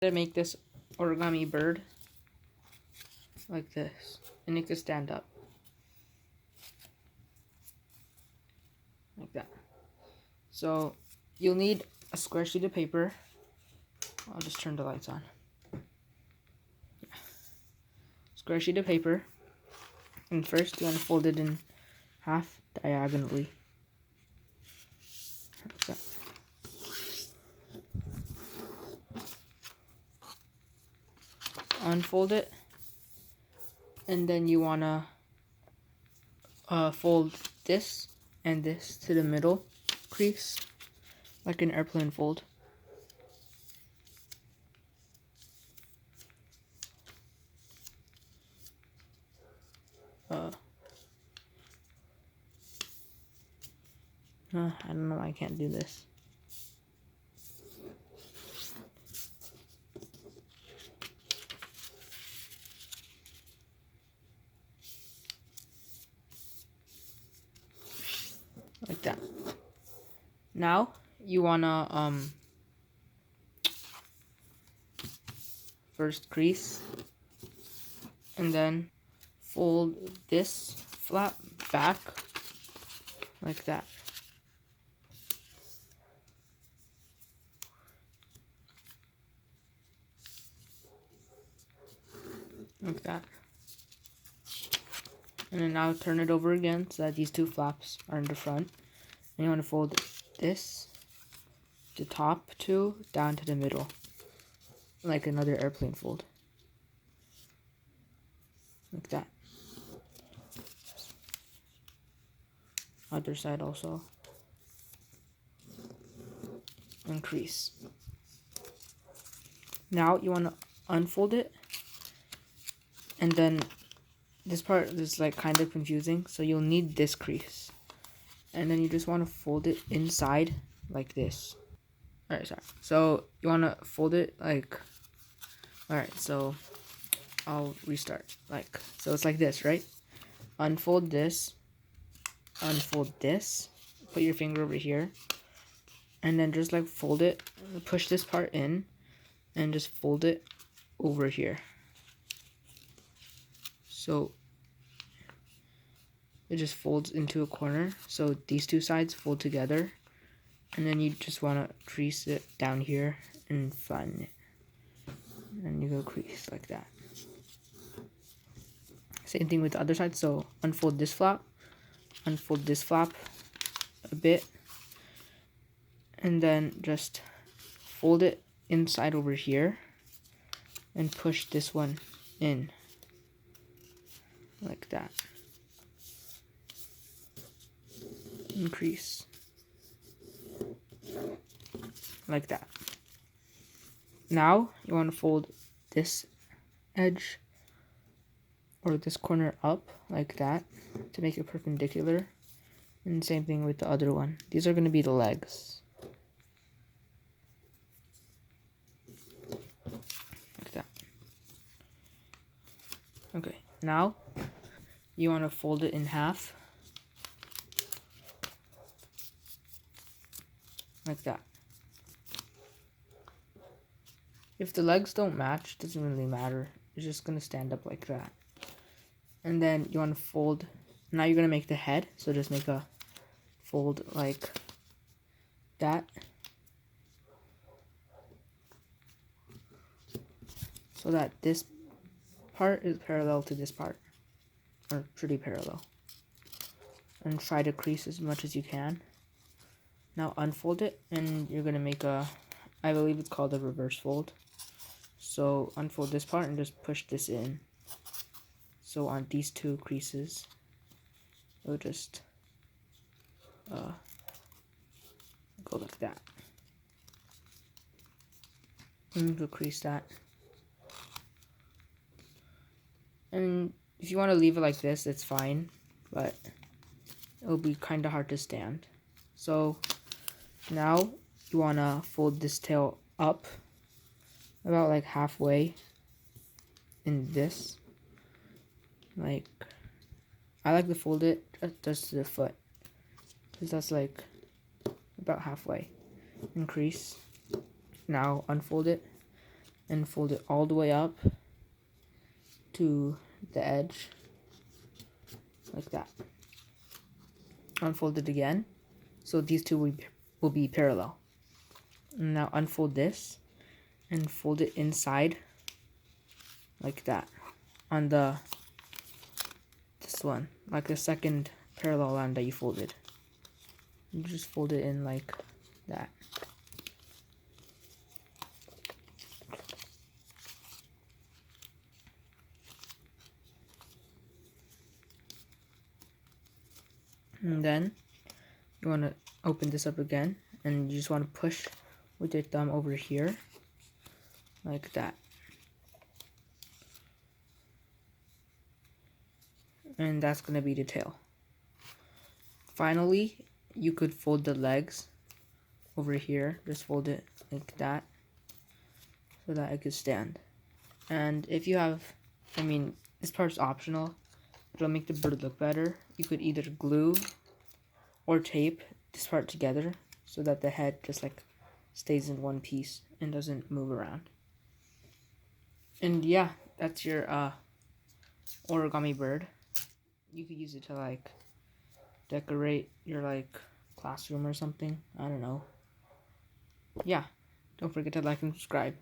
To make this origami bird like this, and it can stand up like that. So you'll need a square sheet of paper. I'll just turn the lights on. Square sheet of paper, and first you want to fold it in half diagonally. Like that. Unfold it, and then you want to fold this and this to the middle crease like an airplane fold. I don't know why I can't do this. Like that. Now you wanna first crease and then fold this flap back like that. Like that. And then now turn it over again so that these two flaps are in the front. And you want to fold this, the top two, down to the middle. Like another airplane fold. Like that. Other side also. And crease. Now you want to unfold it. And then this part is like kind of confusing, so you'll need this crease. And then you just want to fold it inside like this. Alright, sorry. So you want to fold it like, alright, so I'll restart. Like, so it's like this, right? Unfold this, put your finger over here, and then just like fold it, push this part in, and just fold it over here. So it just folds into a corner. So these two sides fold together. And then you just want to crease it down here and flatten it. And you go crease like that. Same thing with the other side. So unfold this flap a bit. And then just fold it inside over here. And push this one in. Like that. Increase. Like that. Now you want to fold this edge or this corner up like that to make it perpendicular. And same thing with the other one. These are going to be the legs. Like that. Okay, now you want to fold it in half. Like that. If the legs don't match, it doesn't really matter. It's just going to stand up like that. And then you want to fold. Now you're going to make the head. So just make a fold like that. So that this part is parallel to this part. Or pretty parallel. And try to crease as much as you can. Now unfold it, and you're going to make a, I believe it's called a reverse fold. So unfold this part and just push this in. So on these two creases, it'll just go like that. And you'll crease that. And if you want to leave it like this, it's fine. But it'll be kind of hard to stand. So now you want to fold this tail up about like halfway in this. Like, I like to fold it just to the foot, because that's like about halfway. Increase. Now unfold it and fold it all the way up to the edge, like that. Unfold it again, so these two will be parallel. And now unfold this and fold it inside, like that, on this one, like the second parallel line that you folded. You just fold it in like that. And then you want to open this up again, and you just want to push with your thumb over here, like that. And that's going to be the tail. Finally, you could fold the legs over here. Just fold it like that so that it could stand. And if you have, this part's optional. It'll make the bird look better. You could either glue or tape this part together so that the head just like stays in one piece and doesn't move around. And yeah, that's your origami bird. You could use it to like decorate your like classroom or something. I don't know. Yeah, don't forget to like and subscribe.